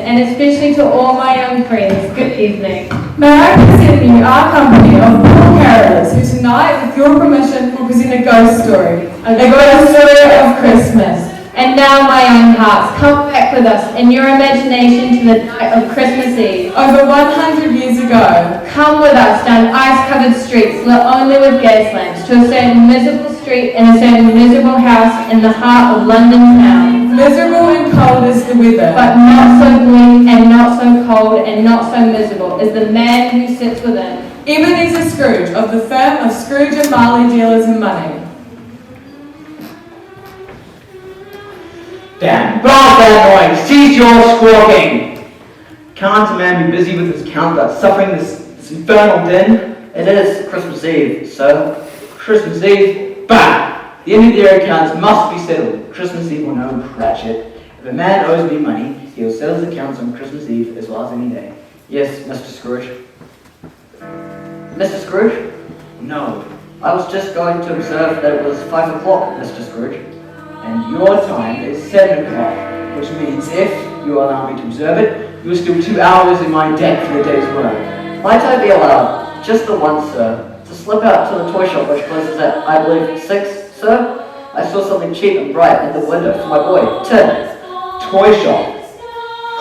and especially to all my young friends, good evening. May I present you our company of Paul Carolers, who tonight, with your permission, will present a ghost story. A ghost story of Christmas. And now, my young hearts, come back with us in your imagination to the night of Christmas Eve. Over 100 years ago, Come with us down ice-covered streets lit only with gas lamps to a certain miserable street in a certain miserable house in the heart of London town. miserable and cold is the weather, But not so bleak and not so cold and not so miserable is the man who sits within. Ebenezer Scrooge, of the firm of Scrooge and Marley Dealers in Money. Damn, blast that noise! Cease your squawking! Can't a man be busy with his counter, suffering this infernal din? It is Christmas Eve, sir. Christmas Eve? Bah! The end of the year accounts must be settled. Christmas Eve or no, Cratchit. If a man owes me money, he'll settle his accounts on Christmas Eve as well as any day. Yes, Mr. Scrooge. Mr. Scrooge? No. I was just going to observe that it was 5 o'clock, Mr. Scrooge. And your time is 7 o'clock, which means if you allow me to observe it, you are still 2 hours in my debt for the day's work. Might I be allowed, just the once, sir, to slip out to the toy shop which closes at, I believe, 6, sir? I saw something cheap and bright at the window for my boy, Tim. Toy shop?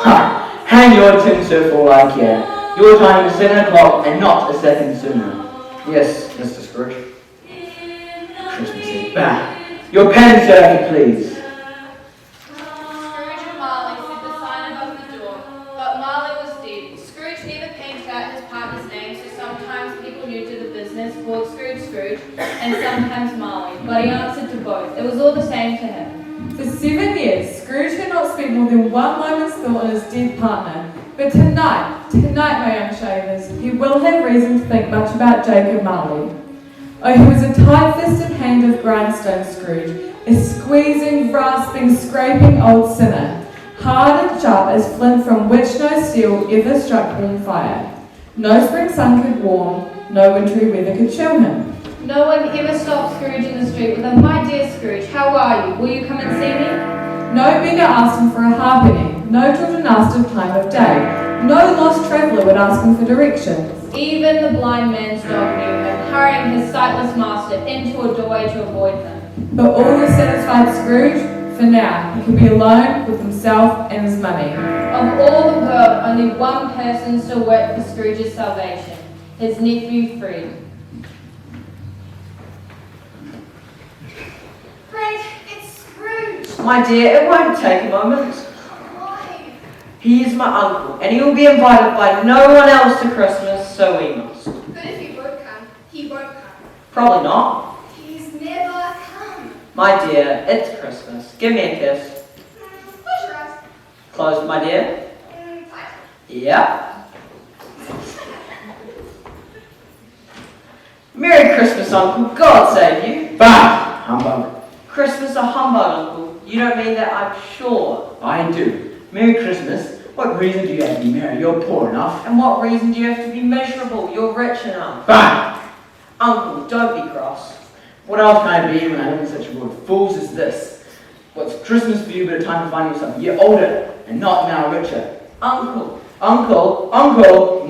Ha! Hang your tin, sir, for all I care. Your time is 7 o'clock and not a second sooner. Yes, Mr. Scrooge. Christmas Eve. Bah! Your pen, sir, if you please. Scrooge and Marley said the sign above the door, but Marley was dead. Scrooge never painted out his partner's name, so sometimes people new to the business called Scrooge Scrooge, and sometimes Marley, but he answered to both. It was all the same to him. For 7 years, Scrooge had not spent more than one moment's thought on his dead partner. But tonight, my young shavers, he will have reason to think much about Jacob Marley. Oh, he was a tight-fisted hand of grindstone Scrooge, a squeezing, rasping, scraping old sinner, hard and sharp as flint from which no steel ever struck warm fire. No spring sun could warm, no wintry weather could chill him. No one ever stopped Scrooge in the street with a, "My dear Scrooge, how are you? Will you come and see me?" No beggar asked him for a halfpenny, no children asked of time of day, no lost traveller would ask him for directions. Even the blind man's dog knew him, hurrying his sightless master into a doorway to avoid them. But all the satisfied Scrooge, for now, he could be alone with himself and his money. Of all the world, only one person still worked for Scrooge's salvation, his nephew Fred. Fred, it's Scrooge. My dear, it won't take a moment. Why? He is my uncle, and he will be invited by no one else to Christmas, so we must. But if he would come, he won't come. Probably not. He's never come. My dear, it's Christmas. Give me a kiss. Close your eyes. Closed, my dear? Tight. Yep. Merry Christmas, Uncle. God save you. Bah! Humbug. Christmas a humbug, Uncle. You don't mean that, I'm sure. I do. Merry Christmas. What reason do you have to be merry? You're poor enough. And what reason do you have to be miserable? You're rich enough. Bah! Uncle, don't be cross. What else can I be when I live in such a world of fools as this? What's Christmas for you but a time to find yourself a year older and not now richer? Uncle,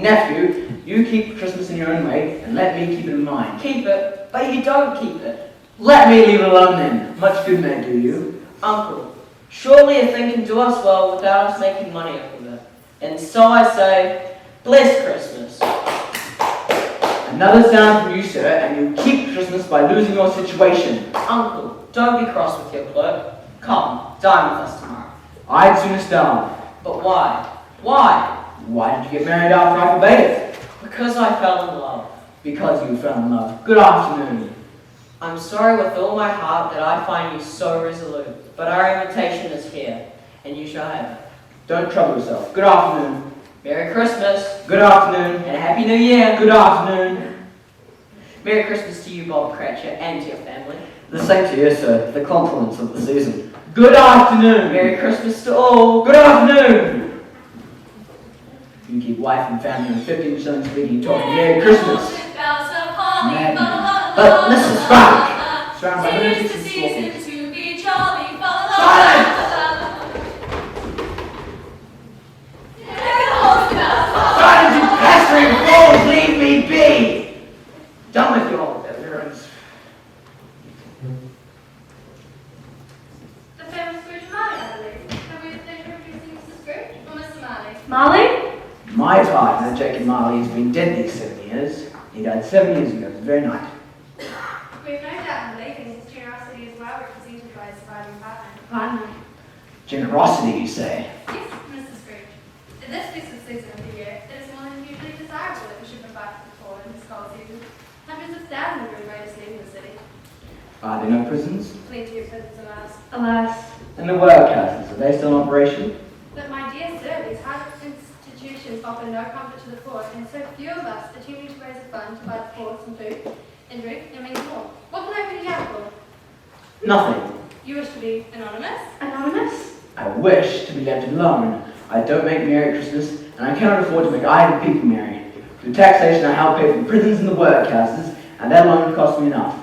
nephew, you keep Christmas in your own way and let me keep it in mine. Keep it, but you don't keep it. Let me leave it alone then. Much good may it do you. Uncle, surely a thing can do us well without us making money off of it. And so I say, bless Christmas. Another sound from you, sir, and you'll keep Christmas by losing your situation. Uncle, don't be cross with your clerk. Come, dine with us tomorrow. I'd sooner starve. But why? Why? Why did you get married after I forbade it? Because I fell in love. Because you fell in love. Good afternoon. I'm sorry with all my heart that I find you so resolute, but our invitation is here, and you shall have it. Don't trouble yourself. Good afternoon. Merry Christmas, Good afternoon. and a Happy New Year. Good afternoon. Merry Christmas to you, Bob Cratchit, and to your family. The same to you, sir. The compliments of the season. Good afternoon. Merry Christmas to all. Good afternoon. You can keep wife and family on 15 shillings a week and talk Merry Christmas. Madman. But, Mrs. Back. Surrounded by lunatics and sloppy. Silence! He died 7 years ago, the very night. We have no doubt in believing his generosity is well represented by his surviving partner. Generosity, you say? Yes, Mr. Scrooge. In this festive season of the year, it is more than usually desirable that we should provide for the poor in this cold season. Hundreds of thousands are invited to leave the city. Are there no prisons? Plenty of prisons, alas. Alas, And the workhouses, are they still in operation? But my dear sir, these hard institutions offer no comfort to the poor, and so few of us attempting to raise a fund to buy the poor some food and drink and means more. What can I put you out for? Nothing. You wish to be anonymous? anonymous? I wish to be left alone. I don't make merry Christmas, and I cannot afford to make idle people merry. Through taxation I help pay for the prisons and the workhouses, and that alone costs me enough.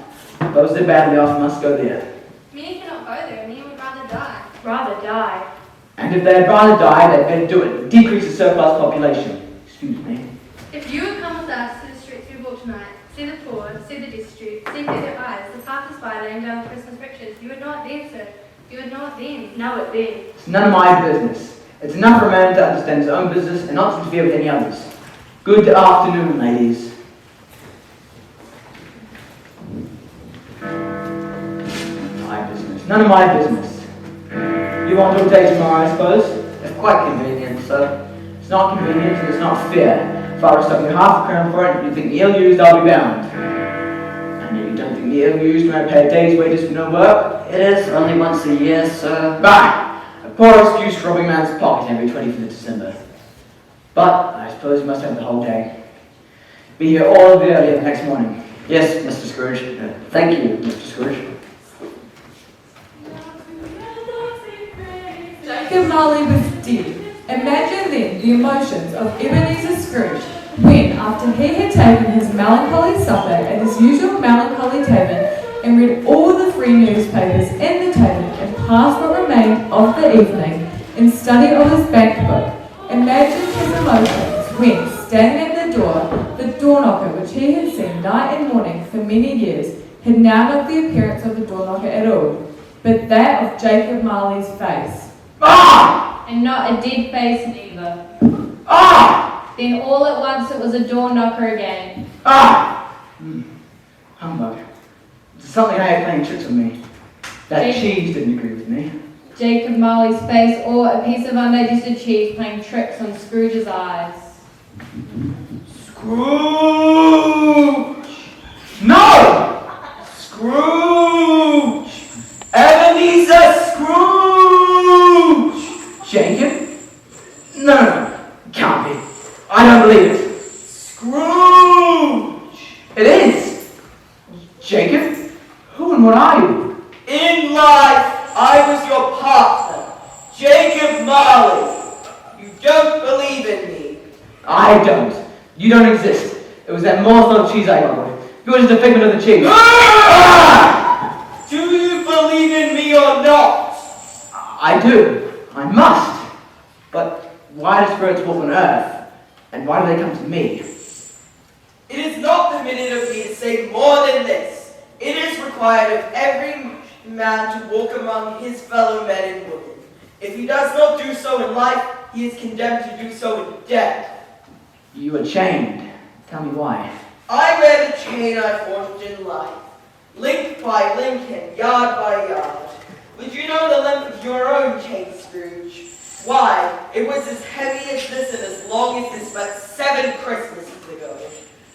Those that badly off must go there. Many cannot go there, many would rather die. Rather die. And if they'd rather die, they'd better do it. Decrease the surplus population. Excuse me. If you would come with us to the streets we walk tonight, see the poor, see the destitute, see through their eyes, the passers-by laying down Christmas pictures, you would know it then, sir. You would know it then. Know it then. It's none of my business. It's enough for a man to understand his own business and not to interfere with any others. Good afternoon, ladies. My business. None of my business. You want all day tomorrow, I suppose? If quite convenient, sir. It's not convenient and it's not fair. If I were to stop you half a crown for it, you think me ill-used, I'll be bound. And you don't think me ill-used when I pay a day's wages for no work? It is only once a year, sir. Bah! A poor excuse for robbing man's pocket every 25th of December. But I suppose you must have the whole day. Be here all the earlier the next morning. Yes, Mr. Scrooge. Thank you, Mr. Scrooge. Jacob Marley was dead. Imagine then the emotions of Ebenezer Scrooge when, after he had taken his melancholy supper at his usual melancholy tavern and read all the free newspapers in the tavern and passed what remained of the evening in study of his bank book. Imagine his emotions when, standing at the door knocker which he had seen night and morning for many years had now not the appearance of a door knocker at all, but that of Jacob Marley's face. Ah! And not a dead face neither. Ah! Then all at once it was a door knocker again. Ah! Humbug. It's something I had playing tricks on me. That cheese didn't agree with me. Jacob Marley's face, or a piece of undigested cheese playing tricks on Scrooge's eyes. Scrooge! No! Scrooge! Ebenezer Scrooge! Jacob? No. Can't be. I don't believe it. Scrooge! It is! Jacob? Who and what are you? In life, I was your partner, Jacob Marley. You don't believe in me. I don't. You don't exist. It was that morsel of cheese I got. You were just a figment of the cheese. Do you believe in me or not? I do. I must. But why do spirits walk on earth? And why do they come to me? It is not permitted of me to say more than this. It is required of every man to walk among his fellow men and women. If he does not do so in life, he is condemned to do so in death. You are chained. Tell me why. I wear the chain I forged in life, link by link and yard by yard. Would you know the length of your own chain, Scrooge? Why, it was as heavy as this and as long as this but 7 Christmases ago.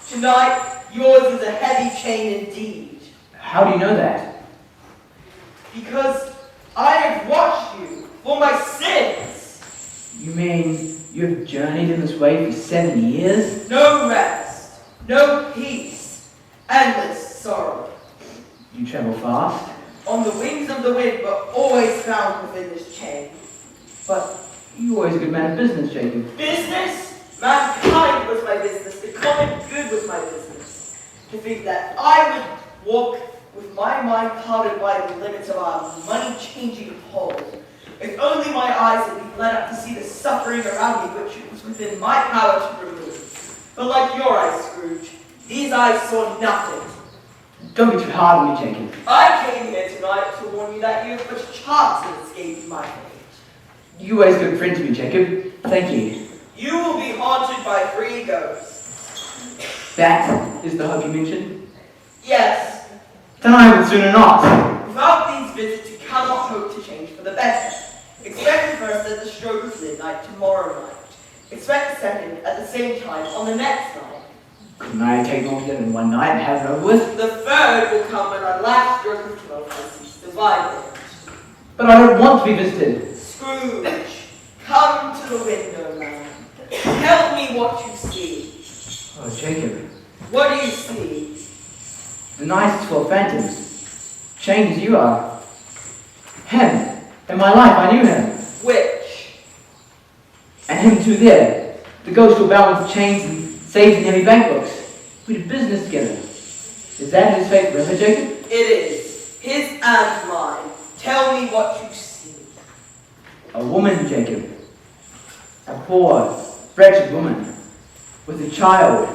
Tonight, yours is a heavy chain indeed. How do you know that? Because I have watched you for my sins. You mean you have journeyed in this way for 7 years? No rest, no peace, endless sorrow. You travel fast? On the wings of the wind, but always found within this chain. But you were always a good man of business, Jacob. Business? Mankind was my business. The common good was my business. To think that I would walk with my mind clouded by the limits of our money-changing pole. If only my eyes had been let up to see the suffering around me which it was within my power to remove. But like your eyes, Scrooge, these eyes saw nothing. Don't be too hard on me, Jacob. I came here tonight to warn you that you have but a chance of escaping my fate. You were always a good friend to me, Jacob. Thank you. You will be haunted by 3 ghosts. That is the hope you mentioned? Yes, Then I would sooner not. without these visits you cannot hope to change for the better. Expect the first at the stroke of midnight tomorrow night. Expect the second at the same time on the next night. Couldn't I take them all together in one night and have it over with? The third will come when our last stroke of 12 has ceased the violence. But I don't want to be visited. Scrooge, come to the window, man. Tell me what you see. Oh, Jacob. What do you see? The night is full of phantoms. Chained as you are. Him. In my life, I knew him. Which? And him too there. The ghost who bound with chains and saved in heavy bank books. We did business together. Is that his fate forever, Jacob? It is. His and mine. Tell me what you see. A woman, Jacob. A poor, wretched woman. With a child,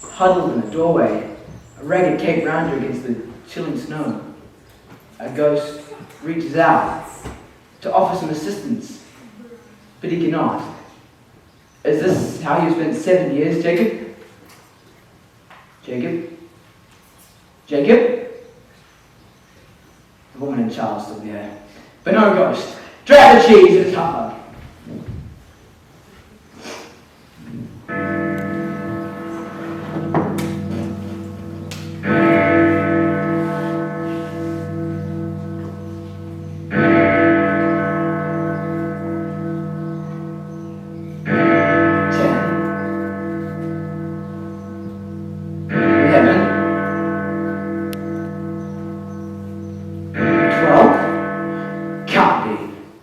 huddled in the doorway. A ragged cape round her against the chilling snow. A ghost reaches out to offer some assistance, but he cannot. Is this how you spent 7 years, Jacob? Jacob? Jacob? The woman and child still there, but no ghost. Drat the cheese, it's humbug.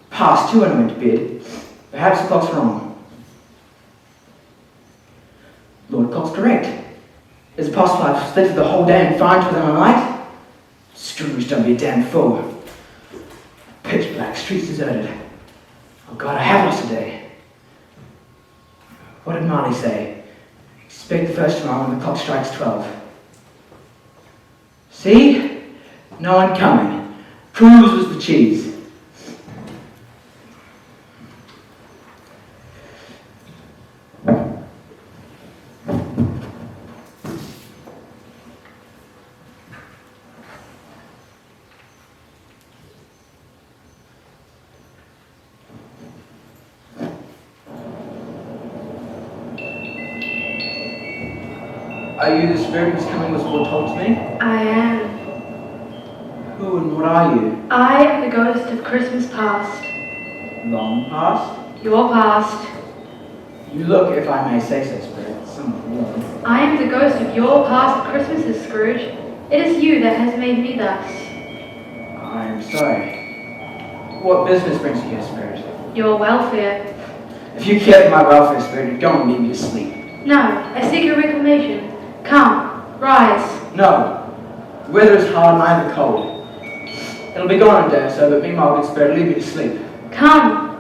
Past 2 when I went to bed. Perhaps the clock's wrong. Lord Cock's correct. Is it possible I've slept the whole day and found within a night? Scrooge, don't be a damn fool. Pitch black, streets deserted. Oh God, I have lost a day. What did Marley say? Expect the first tomorrow when the clock strikes 12. See? No one coming. Proves was the cheese. Are you the spirit who's coming was foretold to me? I am. Who and what are you? I am the ghost of Christmas past. Long past? Your past. You look, if I may say so, spirit, somewhat worn. I am the ghost of your past Christmases, Scrooge. It is you that has made me thus. I am sorry. What business brings you here, spirit? Your welfare. If you care for my welfare, spirit, go and leave me to sleep. No, I seek your reclamation. Come, rise. No. The weather is hard and I have a cold. It'll be gone in a day or so, but meanwhile, good spirit, leave me to sleep. Come.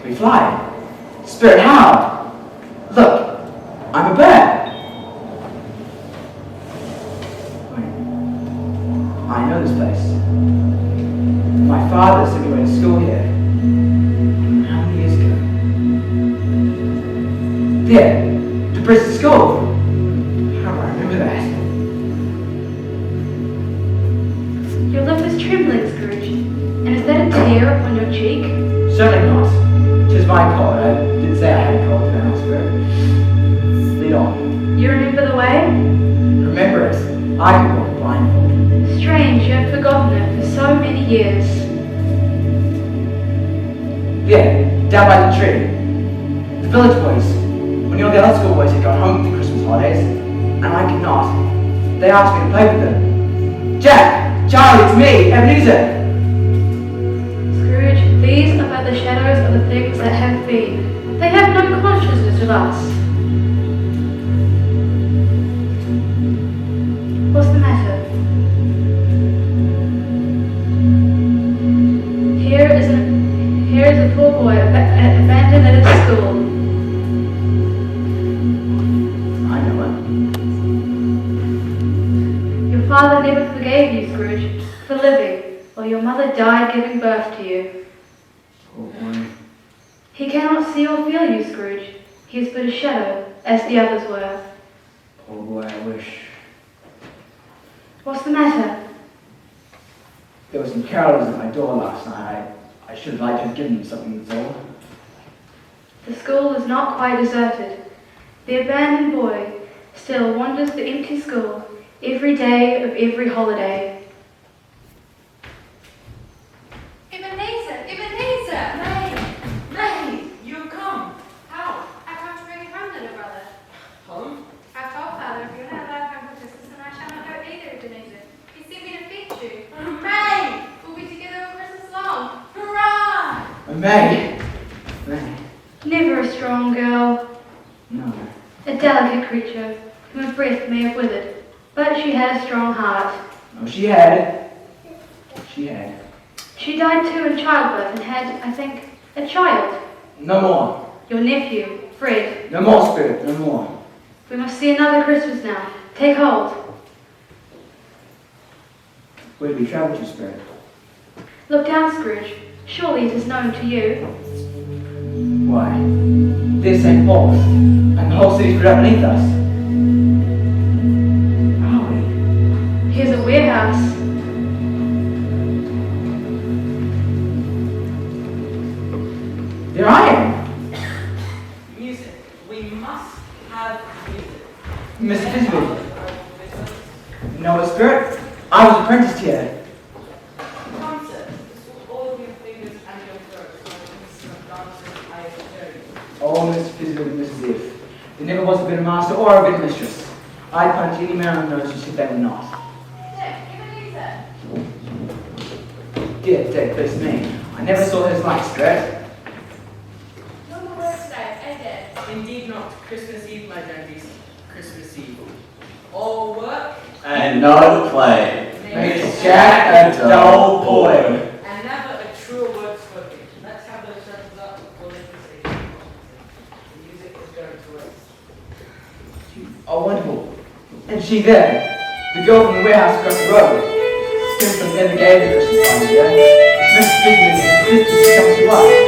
We fly. Spirit, how? Look, I'm a bird. Wait. I know this place. My father sent me away to school here. How many years ago? There, to Bristol School. How do I remember that? Your lip is trembling, Scrooge. And is that a tear upon your cheek? Certainly not. 'Tis my cold. I did say I had a cold, now, spirit. Lead on. You remember the way? Remember it. I could walk blindfold. Strange, you have forgotten it for so many years. There, down by the tree. The village boys. When all the other schoolboys had gone home for the Christmas holidays, and I could not. They asked me to play with them. Jack! Charlie, it's me, Ebenezer! Scrooge, these are but the shadows of the things that have been. They have no consciousness of us. What's the matter? Here is a poor boy abandoned at his school. I know it. Your father never forgave you, Scrooge, for living, while your mother died giving birth to you. Poor boy. He cannot kill you, Scrooge. He is but a shadow, as the others were. Poor boy, I wish. What's the matter? There were some carolers at my door last night. I should have liked to have given them something, that's all. The school is not quite deserted. The abandoned boy still wanders the empty school every day of every holiday. Ebenezer! Ebenezer! May, you have come. How? I've come to bring you home, little brother. Home? I've told Father if you're not allowed home for Christmas, then I shall not go either, Ebenezer. He sent me to fetch you. May! We'll be together all Christmas long. Hurrah! May! May. Never a strong girl, No. a delicate creature, whom a breath may have withered, but she had a strong heart. Oh, she had. She had. She died too in childbirth and had, I think, a child. No more. Your nephew, Fred. No more, Spirit. No more. We must see another Christmas now. Take hold. Where do we travel to, Spirit? Look down, Scrooge. Surely it is known to you. Why? There's St. Paul's, and the whole city's put up beneath us. Where are we? Here's a warehouse. There I am! Music. We must have music. Mr. Fizzy. You know what, Spirit? I was apprenticed here. Concert. All of your fingers and your throat, so I can see the dancing I have shown you. Oh, Mr. Fizzy and Mrs. If. There never was a better master or a better mistress. I'd punch any man on the nose who said they were not. Dick, Ebenezer! Dear Dick, bless me. I never saw his like, Spirit. No more work today, eh, Dad? Indeed not. Christmas Eve, my grandies. Christmas Eve. All work And no play. Makes Jack a dull boy. and never a truer word spoken. Let's have those shutters up before they can say the music is going to waste. Oh, wonderful. And she there, the girl from the warehouse across the road. Simpson never gave the Christmas party, yeah? Mrs. Fizzy insisted she comes to us.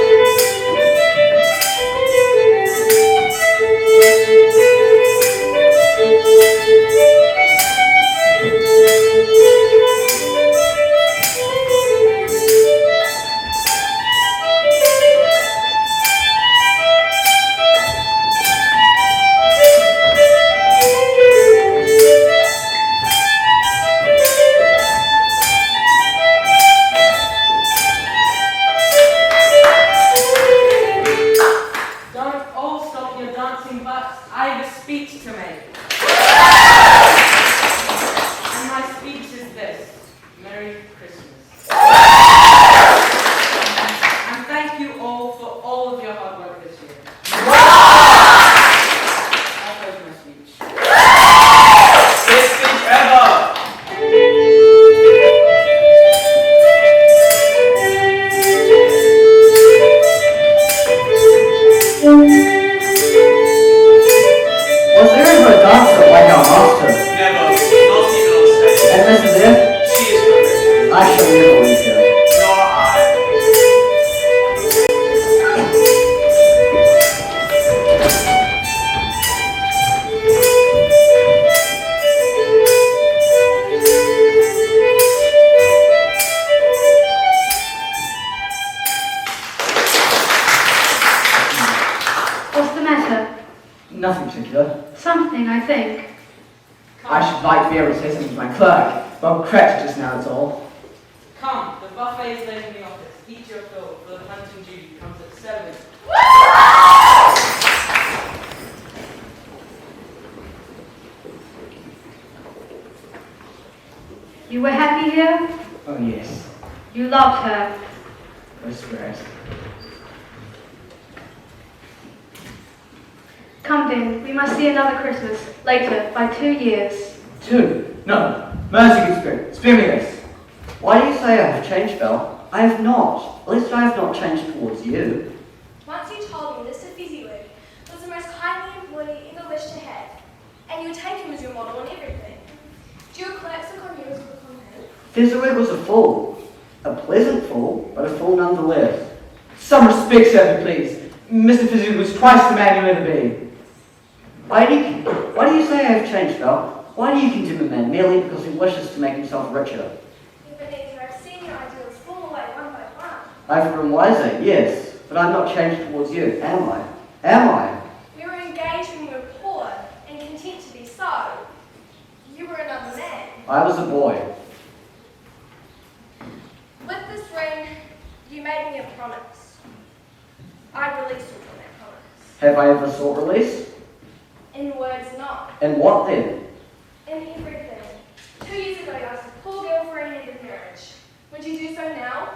Don't all stop your dancing butts. I have a speech to make. And my speech is this. Merry Christmas. And thank you all for all of your hard work this year. I'll close my speech. Best speech ever! Was there ever a dancer like our master? Never. Not even on stage. And Mrs. If? She is perfect. I shall never leave her. Nor I. What's the matter? Nothing particular. Something, I think. I should like to be able to say something to my clerk. Bob cracked just now, that's all. Come, the buffet is laid in the office. Eat your fill, for the hunting duty comes at 7. You were happy here? Oh, yes. You loved her. Oh, Spirit. Come then, we must see another Christmas, later, by 2 years. 2. No. Mercy, good Spirit. Spare me this. Why do you say I have changed, Belle? I have not. At least I have not changed towards you. Once you told me Mr. Fezziwig was the most kindly employee you ever wished to have, and you would take him as your model in everything. Do your clerks look on you as look on him? Fezziwig was a fool. A pleasant fool, but a fool nonetheless. Some respect, sir, please. Mr. Fizzy was twice the man you'll ever be. Why do you say I have changed, Belle? Why do you condemn a man merely because he wishes to make himself richer? Ebenezer, I've seen your ideals fall away one by one. I've grown wiser, yes, but I'm not changed towards you, am I? Am I? We were engaged when you were poor and content to be so. You were another man. I was a boy. With this ring, you made me a promise. I released you from that promise. Have I ever sought release? In words, not. And what then? In everything. 2 years ago, I was a poor girl for an end of marriage. Would you do so now?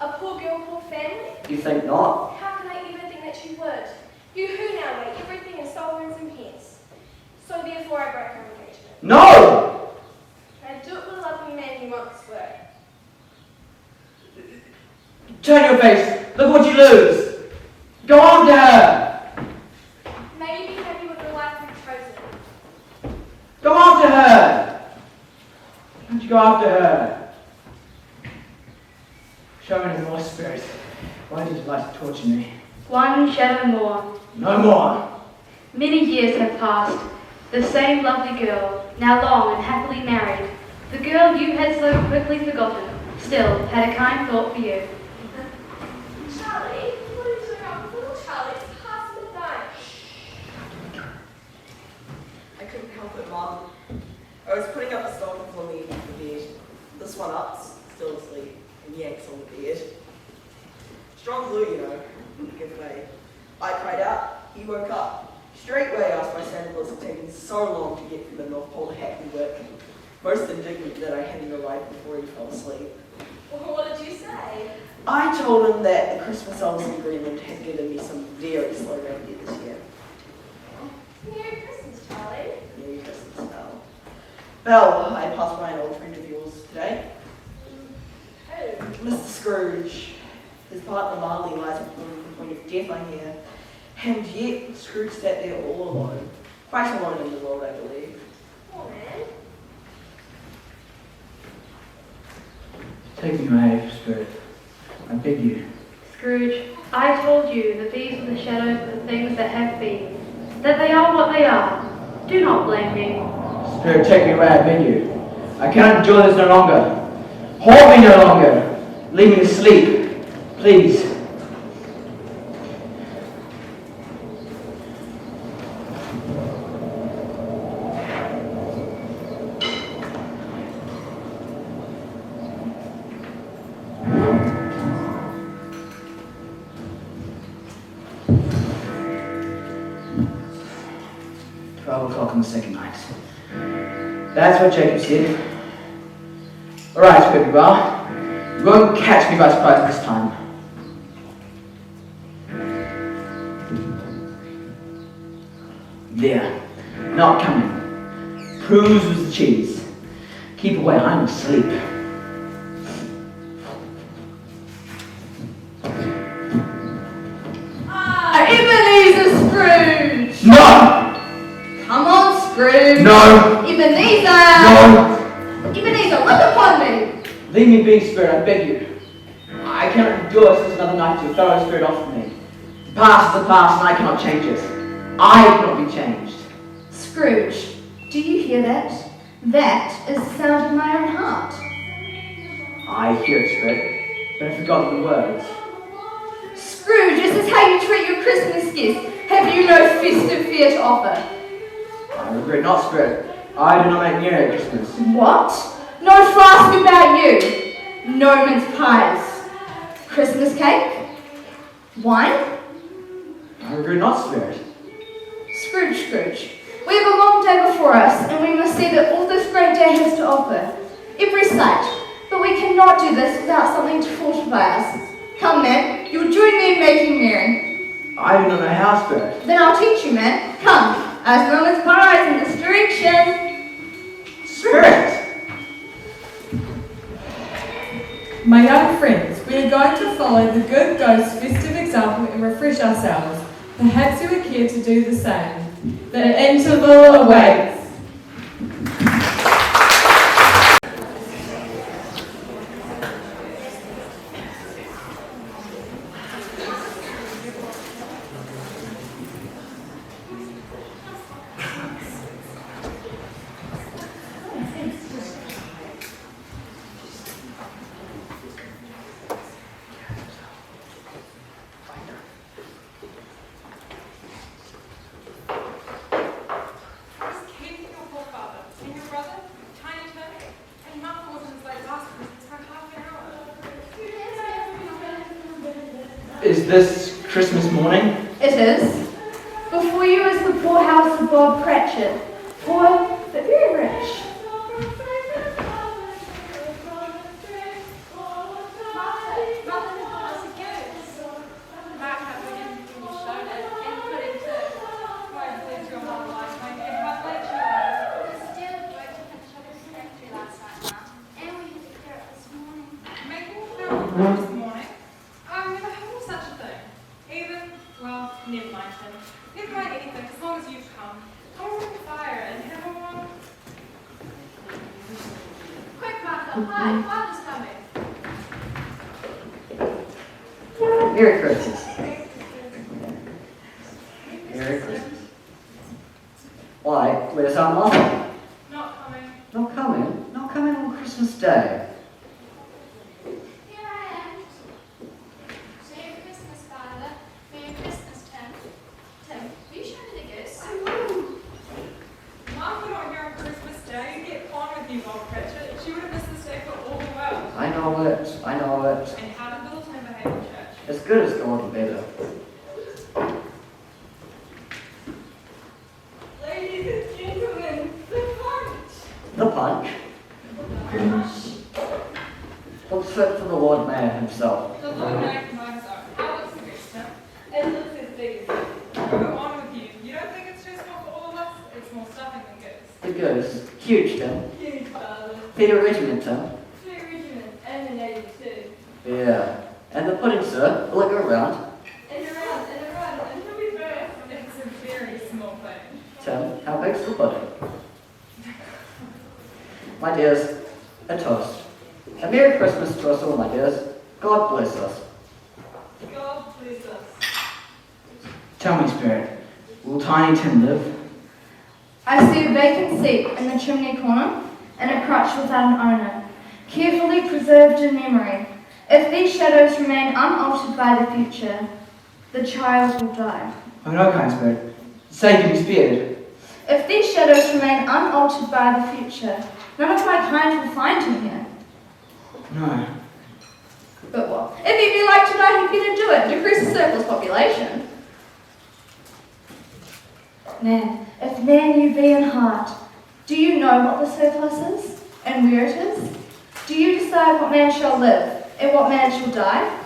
A poor girl, poor family? You think not? How can I ever think that you would? You who now weigh everything in sovereigns and pence. So therefore I broke our engagement. No! I do it with a lovely man you once were. Turn your face. Look what you lose. Go after her. May you be happy with the life you've chosen. Go after her. Don't you go after her. Show me no more spirit. Why did you like to torture me? One shadow more. No more. Many years have passed. The same lovely girl, now long and happily married, the girl you had so quickly forgotten, still had a kind thought for you. Charlie, what are you doing up? Little Charlie, it's past midnight. I couldn't help it, Mum. I was putting up the stocking for me for the bed. This one up's still asleep, and Yank's on the bed. Strong glue, you know. Good way. I cried out. He woke up. Straightway asked my Santa Claus had taken so long to get from the North Pole to Hackney work. Most indignant that I hadn't arrived before he fell asleep. Well, what did you say? I told him that the Christmas elves in Greenland had given me some very slow reindeer this year. Merry Christmas, Charlie. Merry Christmas, Belle. Belle, I passed by an old friend of yours today. Who? Mr. Scrooge. His partner Marley lies at the point of death, I hear. And yet, Scrooge sat there all alone. Quite alone in the world, I believe. Poor man. Take me away, spirit. I beg you. Scrooge, I told you that these were the shadows of the things that have been, that they are what they are. Do not blame me. Spirit, take me away, I beg you. I cannot endure this no longer. Hold me no longer. Leave me to sleep. Please. 12 o'clock on the second night. That's what Jacob said. Alright, Squibby Bar. You won't catch me by surprise this time. There. Not coming. Prunes with the cheese. Keep away, I'm asleep. Ebenezer Scrooge! No! Come on, Scrooge! No! Ebenezer! No! Ebenezer, look upon me! Leave me be, Spirit, I beg you. I cannot endure such another night to throw a spirit off me. The past is the past, and I cannot change it. I cannot be changed. Scrooge, do you hear that? That is the sound of my own heart. I hear it, Spirit, but I've forgotten the words. Scrooge, is this how you treat your Christmas guests? Have you no festive fare to offer? I regret not, Spirit. I do not make merry at Christmas. What? No flask about you. No mince pies. Christmas cake? Wine? I regret not, Spirit. Scrooge. We have a long day before us, and we must see that all this great day has to offer. Every sight. But we cannot do this without something to fortify us. Come, man, you'll join me in making merry. I do not know how, Spirit. Then I'll teach you, man. Come, as no mince pies in this direction. Spirit! My young friends, we are going to follow the good ghost's festive example and refresh ourselves. Perhaps you would care to do the same. The interval awaits. Is this Christmas morning? It is. Before you is the poor house of Bob Cratchit. Poor, but very rich. This morning, I've never heard of such a thing. Even, well, never mind him. Never mind anything, as long as you've come. Come over the fire and have a one. Quick, Martha. Hi, Father's coming. Merry Christmas. Merry Christmas. Why, where's our mother? Not coming. Not coming? Not coming on Christmas Day. Here I am. Merry Christmas, Father. Merry Christmas, Tim. Tim, will you show me the gifts? I will. Martha not here on Christmas Day. Get on with you, Bob Cratchit. She would have missed this day for all the world. I know it. I know it. And how did little Tim behave in church? As good as gold or better. Ladies and gentlemen, the punch! The punch. What's fit for the Lord Mayor himself? The Lord Mayor combines our Alex and Tim. It looks as big as it. Go on with you. You don't think it's just more for all of us? It's more stuffing than gifts. The goose. Huge, Tim. Huge, Father. Peter Regiment, Tim. 2 regiments and an 82. Yeah. And the pudding, sir. Will it go round? And around until we burst. It's a very small thing. Tim, how big's the pudding? My dears, a toast. A Merry Christmas to us all, my dears. God bless us. God bless us. Tell me, Spirit, will Tiny Tim live? I see a vacant seat in the chimney corner and a crutch without an owner, carefully preserved in memory. If these shadows remain unaltered by the future, the child will die. Oh no, kind Spirit. Say to be spared. If these shadows remain unaltered by the future, none of my kind will find him here. No. But what? If he'd be like to die, he'd better do it. Decrease the surplus population. Man, if man you be in heart, do you know what the surplus is and where it is? Do you decide what man shall live and what man shall die?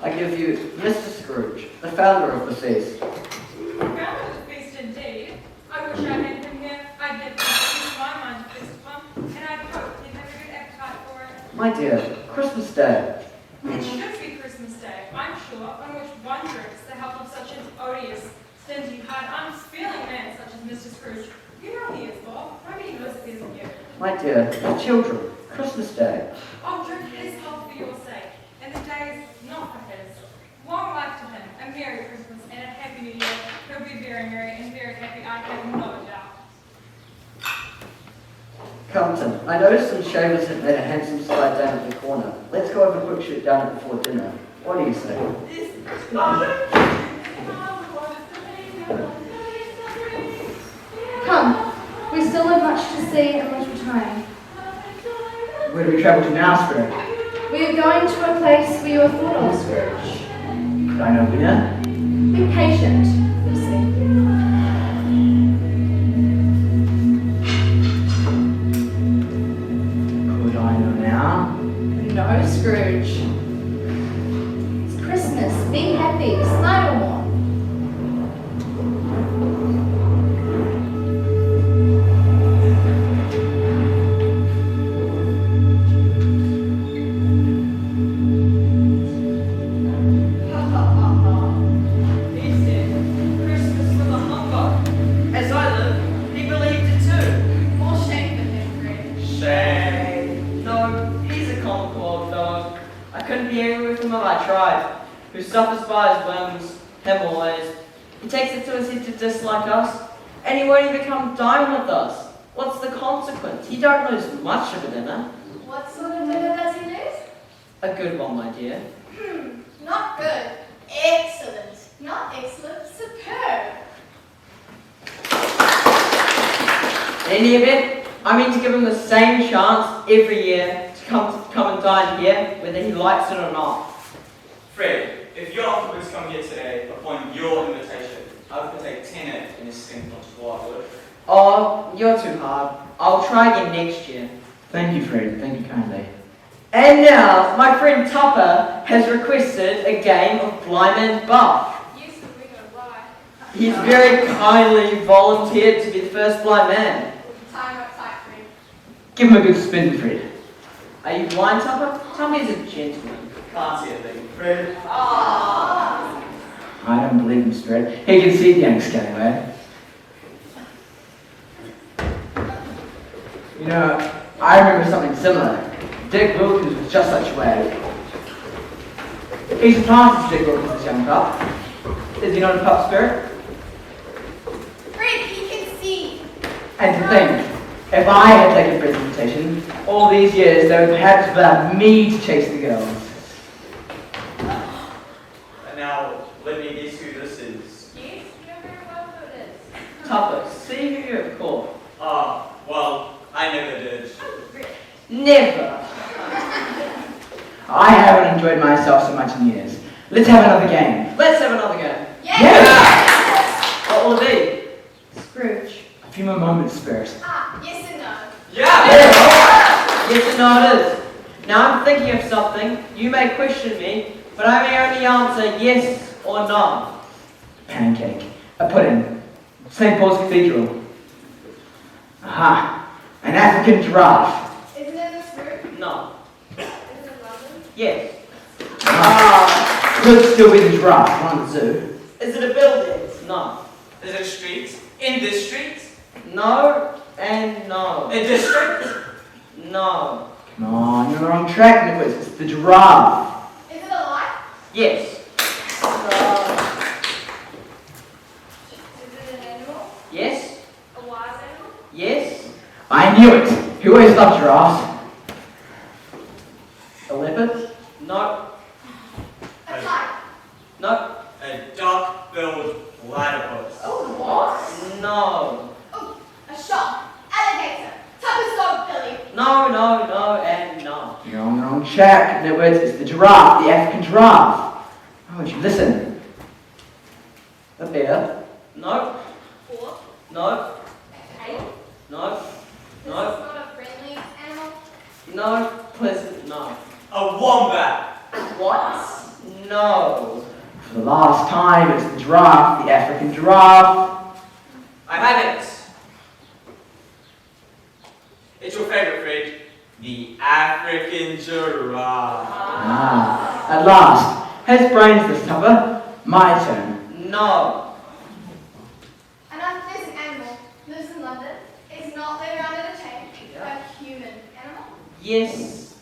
I give you Mr. Scrooge, the founder of the feast. Found it a feast indeed. I wish I had him here. I'd get to my mind to feast upon, and I'd hope he'd have a good appetite for it. My dear, Christmas Day. It should be Christmas Day, I'm sure, on which one drinks the help of such an odious, stingy, hard, unfeeling man such as Mr. Scrooge. You know he is, Bob. Nobody knows he isn't you. My dear, the children, Christmas Day. I'll drink his health for your sake, and the day is not for his. Long life to him, a Merry Christmas and a Happy New Year. He'll be very merry and very happy, I have no doubt. Come, Tim. I noticed some shavers have made a handsome slide down at the corner. Let's go have a quick shoot down it before dinner. What do you say? Come, we still have much to see and little time. Where do we travel to now, Spirit? We are going to a place where you are thought of, Scrooge. Could I know where? Be patient, you see. Could I know now? No, Scrooge. It's Christmas. Be happy. Smile more. He said, Christmas for the humbug. As I live, he believed it too. More shame for him, Greg. Shame. No, he's a comical old dog. I couldn't be angry with him if I tried. Who suffers by his whims, him always. He takes it to his head to dislike us, and he won't even come dine with us. What's the consequence? He don't lose much of a dinner. What sort of dinner does he lose? A good one, my dear. Not good. Excellent. Not excellent. Superb. In any event, I mean to give him the same chance every year to come and dine here, whether he likes it or not. Fred, if your offer was to come here today upon your invitation, I would take 10 in a stink onto what I would. Oh, you're too hard. I'll try again next year. Thank you, Fred. Thank you kindly. And now, my friend Tupper has requested a game of Blind Man's Buff. Yes, we know why. He's very kindly volunteered to be the first blind man. Time up tight, Fred. Give him a good spin, Fred. Are you blind, Tupper? Tell me as a gentleman. Can't see a thing. Fred. I don't believe him, Fred. He can see the young scallywag. You know, I remember something similar. Dick Wilkins was just such a way. He's surprised Dick Wilkins, this young pup. Is he not a pup spirit? Fred, he can see. And to think, if I had taken Fred's invitation, all these years they would perhaps have allowed me to chase the girls. And now, let me guess who this is. Yes, you know very well who it is. Tupper, see who you have caught. Well, I never did. Never. I haven't enjoyed myself so much in years. Let's have another game. Let's have another game. Yes! What will it be? Scrooge. A few more moments, Spirit. Yes and no. Yeah! Yes and no it is. Now I'm thinking of something. You may question me, but I may only answer yes or no. Pancake. A pudding. St. Paul's Cathedral. Aha. An African giraffe. Is it in this room? No. Is it in London? Yes. Could still be the giraffe, not the zoo. Is it a building? No. Is it a street? In this street? No and no. A district? No. Come on, you're on the wrong track, Nicholas. It's the giraffe. Is it alive? Yes. Is it an animal? Yes. A wise animal? Yes. I knew it. Who always loved giraffes? A leopard? No. A tiger? No. A dark-billed platypus. Oh, what? No. Oh, a shark. Alligator. Tupper's dog, Billy. No, no, no, and no. You're on the wrong track. In other words, it's the giraffe, the African giraffe. Why would you listen? A bear? No. Four. No. Eight. No. This No. is not a friendly animal. No. Pleasant. No. A wombat. What? No. For the last time, it's the giraffe, the African giraffe. I have it. It's your favorite, Fred. The African giraffe. At last. Has brains this Tupper. My turn. No. An unpleasant animal. Lives in London. Is not laid around in a tank. Yeah. A human animal. Yes.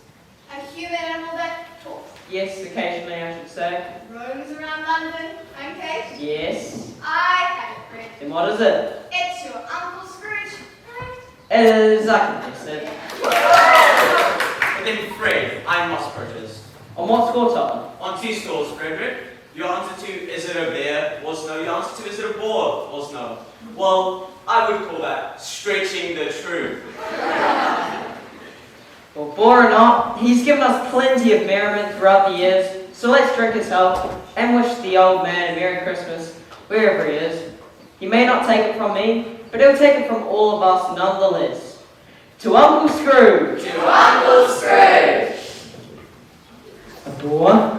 A human animal that talks. Yes, occasionally I should say. Roams around London. Okay. Yes. I have it, Fred. And what is it? It's your Uncle Scrooge. Right? It is, I can guess it. But then, Fred, I must protest. On what score, Tupper? On 2 scores, Frederick. Your answer to is it a bear was no. Your answer to is it a boar was no. Well, I would call that stretching the truth. Well, bore or not, he's given us plenty of merriment throughout the years, so let's drink his health and wish the old man a Merry Christmas, wherever he is. He may not take it from me, but he'll take it from all of us nonetheless. To Uncle Scrooge! To Uncle Scrooge! A boar?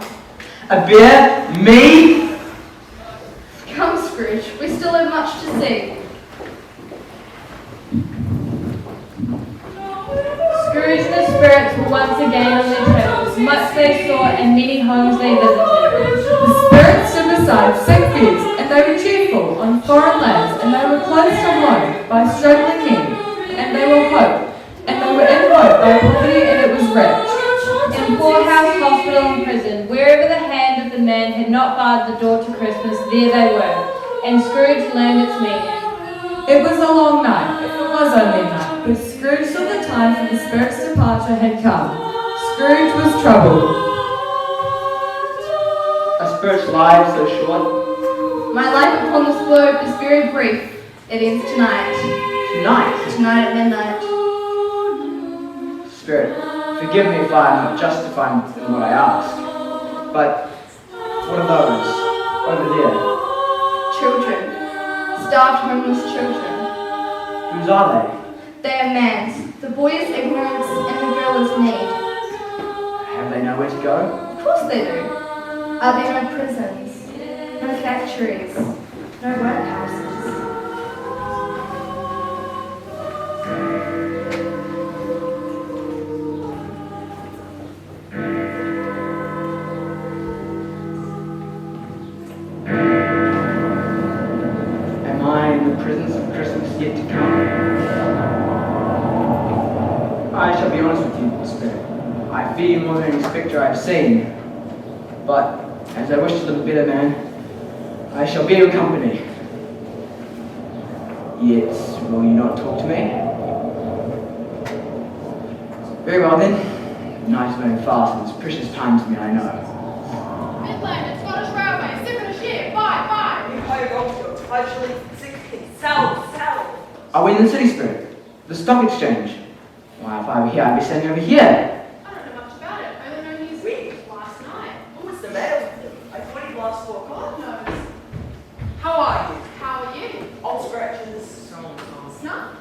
A bear? Me? Come, Scrooge. We still have much to see. Scrooge and the spirits were once again on their travels. Much they saw and many homes they visited. The spirits stood beside sick beds, and they were cheerful on foreign lands, and they were close to home by struggling men, and they were hope, and they were in hope by poverty, and it was rich. In poorhouse, hospital, and prison, wherever the hand of the man had not barred the door to Christmas, there they were, and Scrooge learned its meaning. It was a long night, if it was only a night, but Scrooge saw the time for the spirit's departure had come. Scrooge was troubled. A spirit's life so short. My life upon this globe is very brief. It ends tonight. Tonight. Tonight at midnight. Spirit, forgive me if I'm not justified in what I ask. But What are those? Over there. Children. Starved homeless children. Whose are they? They are man's. The boy is ignorance and the girl is need. Have they nowhere to go? Of course they do. Are there no prisons? No factories? No workhouses? Am I in the presence of Christmas yet to come? I shall be honest with you, Spirit. I fear you more than any spectre I have seen. But, as I wish to live a better man, I shall be your company. Yet, will you not talk to me? Very well then. The night is moving fast and it's precious time to me, I know. Midland and Scottish Railway, second a share, buy. Ohio Goldfields, Fudgley, 16. Sell. Are we in the city, Spirit? The stock exchange? Why, if I were here, I'd be standing over here. I don't know much about it. I only know he's last night. What was the matter with him? I thought he'd lost 4 o'clock. God knows. How are you? How are you? Old Scratches. Snug?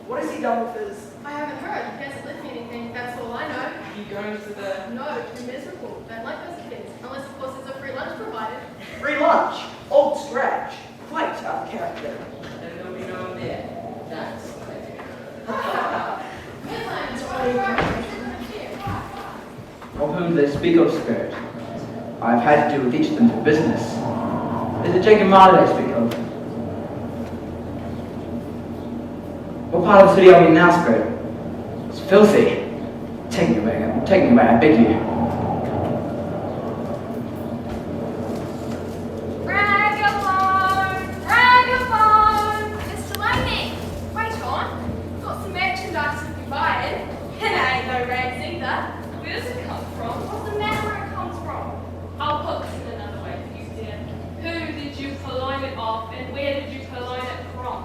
What has he done with his... I haven't heard. He hasn't left me anything. That's all I know. Are you going to the... No, too miserable. Don't like those kids. Unless, of course, there's a free lunch provided. Free lunch? Old Scratch. Quite out of character. And there'll be no one there. That's Midland, Scottish Railway, second a share, buy. Of whom they speak of, Spirit. I've had to do with each of them for business. Is it Jacob Marley they speak of? What part of the city are we in now, Spirit? It's filthy. Take me away, I beg you. Ragaphone! Mr. Lightning! Wait on. Got some merchandise to be buying. It ain't no rags either. Where does it come from? What's the matter where it comes from? I'll put this in another way for you, dear. Who did you purloin it off, and where did you purloin it from?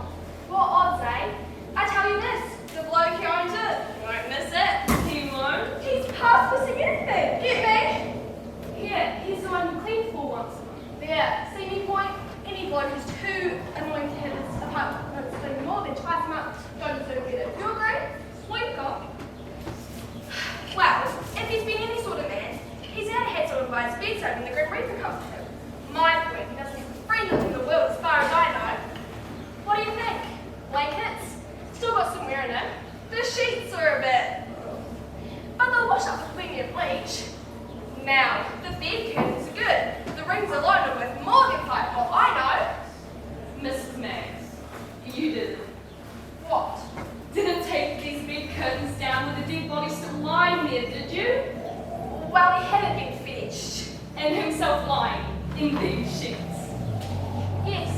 What odds, eh? I tell you this, the bloke who owns it won't miss it. He won't. He's past missing anything. Get me? Here, he's the one who cleaned for once a month. There, see me point? Any bloke who's too annoying to have his apartment clean more than twice a month don't deserve it. Do you agree? Sweet God. Well, if he's been any sort of man, he's had a head sort of by his bedside when the Grim Reaper comes to him. My point, he doesn't have a friend in the world as far as I know. What do you think? Blankets? Still got some wear in it. The sheets are a bit. But they'll wash up with plenty of bleach. Now, the bed curtains are good. The rings are loaded with more than 5 what I know. Mrs. Mags, you did it. What? Didn't take these big curtains down with the dead body still lying there, did you? Well, he hadn't been fetched. And himself lying in these sheets. Yes.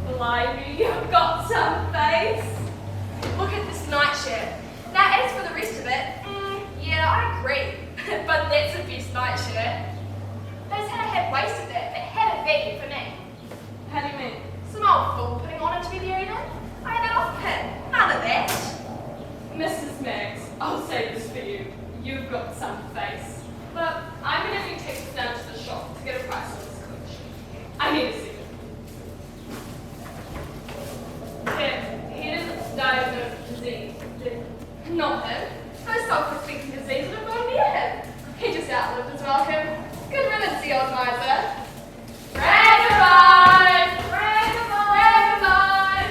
Blimey, you've got some face. Look at this nightshirt. Now, as for the rest of it, yeah, I agree. But that's the best nightshirt. Those had a head wasted that, but had a value for me. How do you mean? Some old fool putting on it to be buried in. I had that off pin. None of that. Mrs. Mags, I'll say this for you. You've got some face. But I'm going to have you take this down to the shop to get a price on this collection. I need to see it. He didn't die of no disease, did he? Not him. No self-respecting disease would have gone near him. He just outlived his welcome. Good riddance, the old miser. Ragamuffin! Ragamuffin!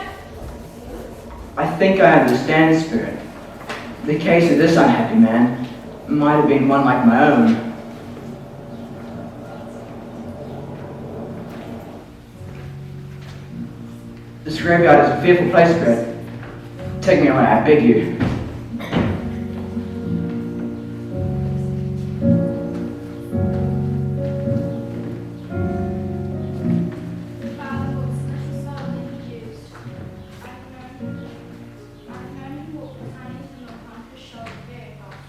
I think I understand, Spirit. The case of this unhappy man might have been one like my own. This graveyard is a fearful place, Spirit. Take me away, I beg you. Father was little soul used. I've known him walk with honey from the hunter's shoulder very fast.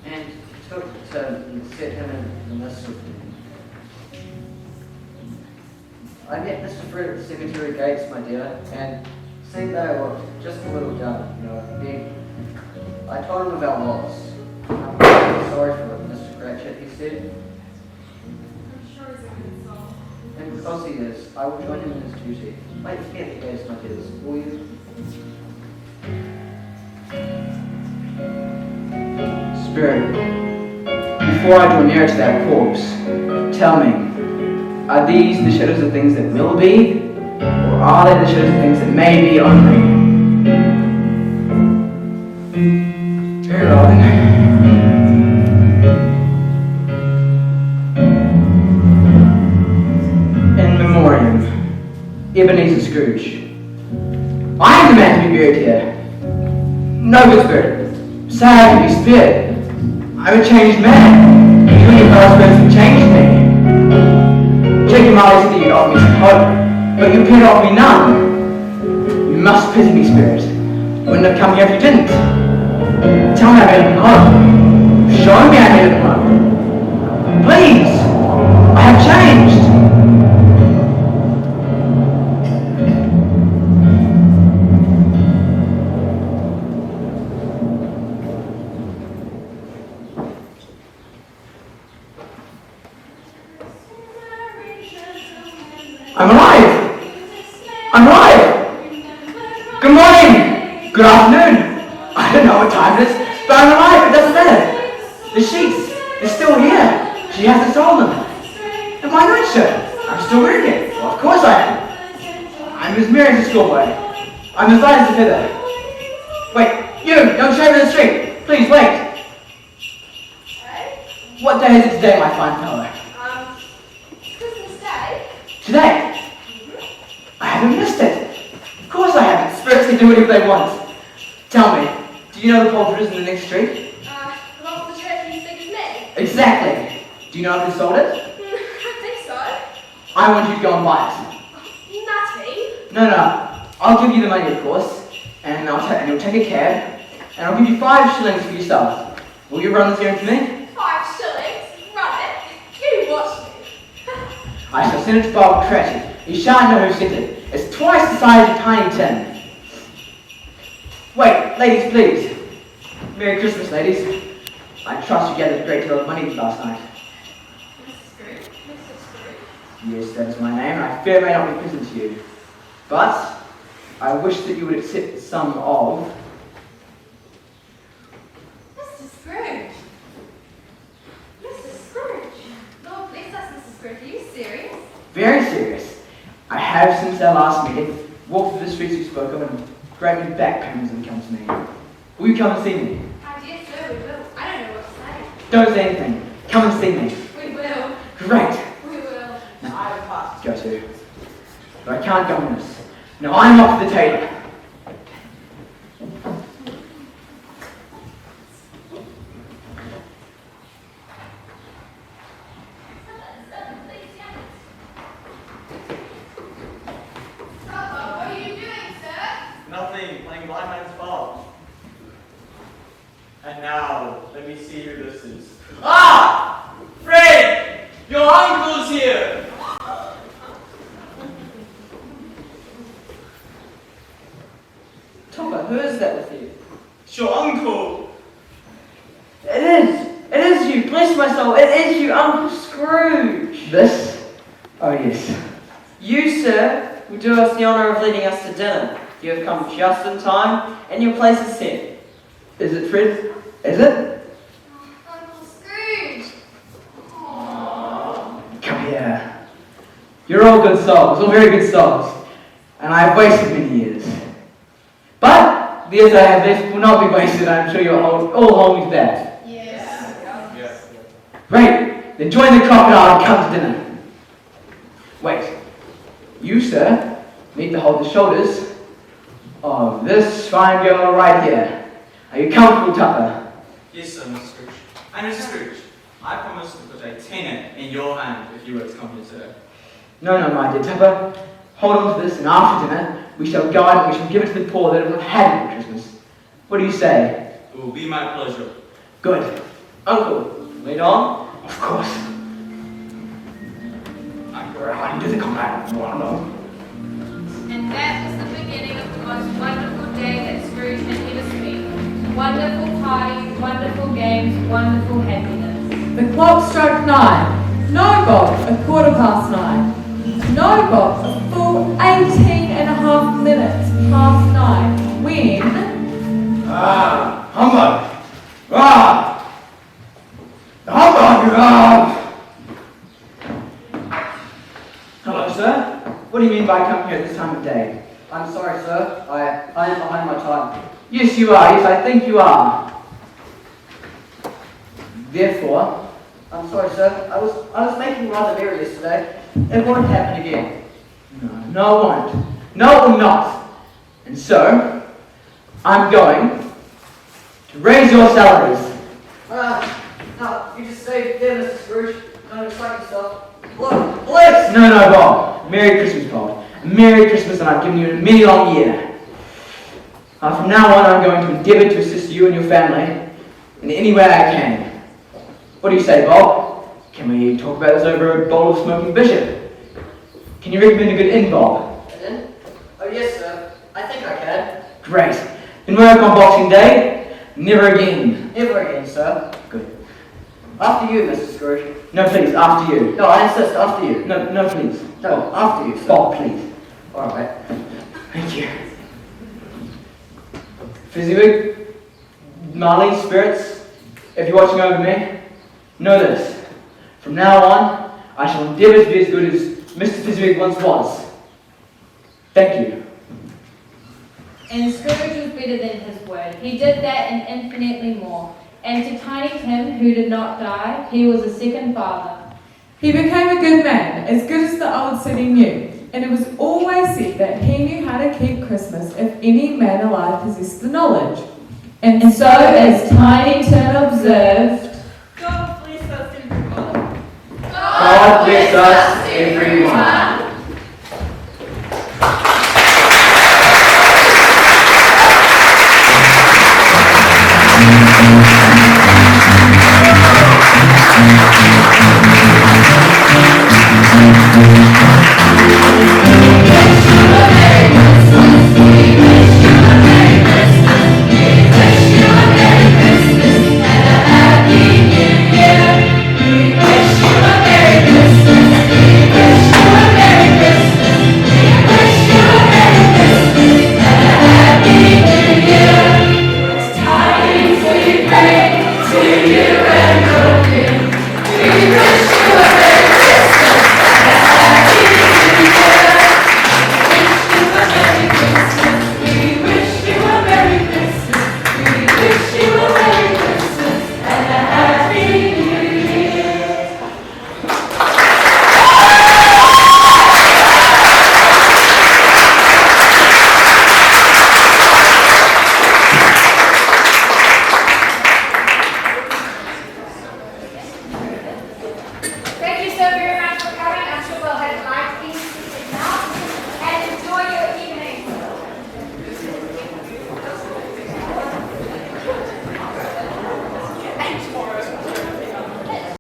And took to set him in the midst of them. I met Mr. Fred at the cemetery gates, my dear, and seemed they were just a little done, you know. Then I told him of our loss. I'm sorry for it, Mr. Cratchit, he said. I'm sure he's a good soul. And because he is, I will join him in his duty. Wait, forget the case like it is, will you? Spirit, before I draw near to that corpse, tell me, are these the shadows of things that will be, or are they the shadows of things that may be only? Very well then. In memoriam, Ebenezer Scrooge. I am the man to be buried here. No, good spirit. Sad to be spared. I'm a changed man. You and your fellow spirits have changed me. Jacob Marley said that you'd offer me some hope, but you appear to offer me none. You must pity me, spirit. You wouldn't have come here if you didn't. Tell me I made it home. Show me I made it home. Please. I have changed. I'm alive! I'm alive! Good morning! Good afternoon! I don't know what time it is, but I'm alive, it doesn't matter. The sheets, they're still here. She hasn't stolen them. And my nightshirt, I'm still wearing it. Well, of course I am. I'm as merry as a schoolboy. I'm as light as a feather. Wait, you, young shaver in the street, please wait. What day is it today, my fine fellow? Christmas Day? Today? I haven't missed it. Of course I haven't. Spirits can do whatever they want. Tell me, do you know the poulterers in the next street? Not the church you think is me? Exactly. Do you know if they sold it? I think so. I want you to go and buy it. Nutty? No. I'll give you the money, of course, and you'll take a cab, and I'll give you 5 shillings for yourself. Will you run this errand for me? 5 shillings? Run it? You watch me. I shall send it to Bob Cratchit. You shan't know who sent it. It's twice the size of Tiny Tim. Wait, ladies, please. Merry Christmas, ladies. I trust you gathered a great deal of money last night. Mrs. Scrooge? Yes, that is my name, and I fear it may not be pleasant to you. But I wish that you would accept the sum of... Mr. Scrooge? Mr. Scrooge? Lord bless us, Mrs. Scrooge. Are you serious? Very serious. I have, since our last meeting, walked through the streets you spoke of, and great many back pains have come to me. Will you come and see me? My dear sir, we will. I don't know what to say. Don't say anything. Come and see me. We will. Great. We will. Now, go to. But I can't go on this. No, I'm off the table. What are you doing, sir? Nothing, playing blind man's ball. And now, let me see who this is. Ah! Fred! Your uncle's here! Topper, who is that with you? It's your uncle! It is you, bless my soul, it is you, Uncle Scrooge. This? Oh, yes. You, sir, will do us the honour of leading us to dinner. You have come just in time, and your place is set. Is it Fred? Is it? Uncle Scrooge. Come here. You're all good souls, all very good souls. And I have wasted many years. But the years I have left will not be wasted. I'm sure you'll all hold me to that. Yes. Great. Then join the crocodile and come to dinner. Wait. You, sir, need to hold the shoulders of this fine girl right here. Are you comfortable, Tupper? Yes, sir, Mr. Scrooge. And Mr. Scrooge, I promise to put a tenner in your hand if you were to come here today. No, my dear Tupper. Hold on to this, and after dinner, we shall go out and we shall give it to the poor that have not had it for Christmas. What do you say? It will be my pleasure. Good. Uncle, lead on. Of course. I go out and do the combat. And that was the beginning of the most wonderful day that Scrooge had ever spent. Wonderful parties, wonderful games, wonderful happiness. The clock struck 9. No, Bob, a 9:15. No, Bob, a full 18 and a half minutes past 9. When... Ah, humbug! Ah! Humbug! Ah! Hello, sir. What do you mean by coming here at this time of day? I'm sorry, sir. I am behind my time. Yes, you are. Yes, I think you are. Therefore, I'm sorry, sir. I was making rather merry yesterday. It won't happen again. No, it won't. No, it will not. And so, I'm going to raise your salaries. No, you just stay there, Mr. Scrooge. Don't excite yourself. Look, police! No, Bob. Merry Christmas, Bob. A Merry Christmas, and I've given you a many long year. From now on, I'm going to endeavour to assist you and your family in any way I can. What do you say, Bob? Can we talk about this over a bowl of smoking bishop? Can you recommend a good inn, Bob? An inn? Oh, yes, sir. I think I can. Great. Then work on Boxing Day? Never again. Never again, sir. Good. After you, Mr. Scrooge. No, please, after you. No, I insist, after you. No, please. No, after you, sir. Bob, please. All right. Thank you. Fezziwig, Marley, spirits, if you're watching over me, know this. From now on, I shall endeavour to be as good as Mr. Fezziwig once was. Thank you. And Scrooge was better than his word. He did that and infinitely more. And to Tiny Tim, who did not die, he was a second father. He became a good man, as good as the old city knew, and it was always said that he knew how to keep Christmas if any man alive possessed the knowledge. And so, as Tiny Tim observed, God bless us, everyone. God bless us, everyone.